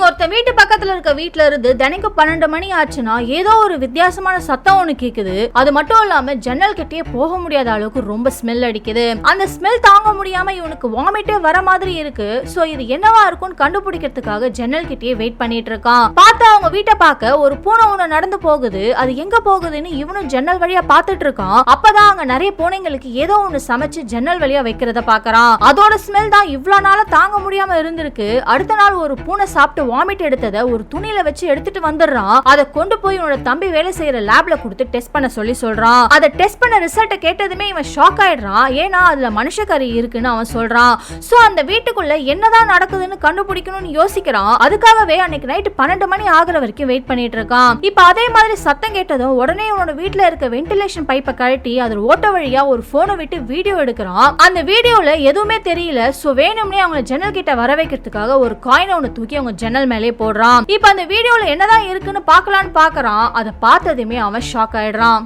நீங்க ஒருத்த வீட்டு பக்கத்துல இருக்க வீட்டுல இருந்து தினைக்கும் 12 மணி ஆச்சுன்னா ஏதோ ஒரு வித்தியாசமான சத்தம் ஒண்ணு கேக்குது. அது மட்டும் இல்லாம ஜன்னல் கிட்டே போக முடியாத அளவுக்கு ரொம்ப ஸ்மெல் அடிக்குது. அந்த ஸ்மெல் தாங்க முடியாம இவனுக்கு வாமிட்டே வர மாதிரி இருக்கு. சோ இது என்னவா இருக்கும்னு கண்டுபிடிக்கிறதுக்காக ஜன்னல் கிட்டே வெயிட் பண்ணிட்டு இருக்கான். பார்த்தா அவங்க வீட்டை பார்க்க ஒரு பூனை ஒண்ணு நடந்து போகுது. அது எங்க போகுதுன்னு இவனும் ஜன்னல் வழியா பாத்துட்டு இருக்கான். அப்பதான் அங்க நிறைய பூனைங்களுக்கு ஏதோ ஒண்ணு சமைச்சு ஜன்னல் வழியா வைக்கிறத பாக்குறான். அதோட ஸ்மெல் தான் இவ்வளவு நாளா தாங்க முடியாம இருந்திருக்கு. அடுத்த நாள் ஒரு பூனை சாப்பிட்டு வாமிட் எடுத்ததை ஒரு துணியில வச்சு எடுத்துட்டு வந்துடுறான். அதை கொண்டு போய் இவனோட தம்பி வேலை செய்யற லேப்ல கொடுத்து டெஸ்ட் பண்ண சொல்றான். அதை டெஸ்ட் பண்ண ரிசல்ட் கேட்டதுமே இவன் ஷாக் ஆயிடுறான். ஏன்னா அதுல மனுஷக்கறி இருக்குன்னு அவன் சொல்றான். சோ அந்த வீட்டுக்குள்ள என்னதான் நடக்குதுன்னு கண்டுபிடிக்கணும்னு யோசிக்கிறான். அதுக்காகவே அன்னைக்கு நைட்டு 12 மணி ஆகுற வரைக்கும் வெயிட் பண்ணிட்டு இருக்கான். இப்ப அதே மாதிரி சத்தம் கேட்டதும் உடனே இவனோட வீட்டுல இருக்க வென்டிலேஷன் பைப்பை கழட்டி அதில் ஓட்ட வழியா ஒரு போனை விட்டு வீடியோ எடுக்கிறான். அந்த வீடியோல எதுவுமே தெரியல. சோ வேணும்னே அவங்க ஜன்னல் கிட்ட வர வைக்கிறதுக்காக ஒரு காயினை ஒண்ணு தூக்கி அவங்க ஜன்னல் மேலே போடுறான். இப்ப அந்த வீடியோல என்னதான் இருக்குன்னு பார்க்கலான்னு பாக்குறான். அதை பார்த்ததுமே அவன் ஷாக் ஆயிடுறான்.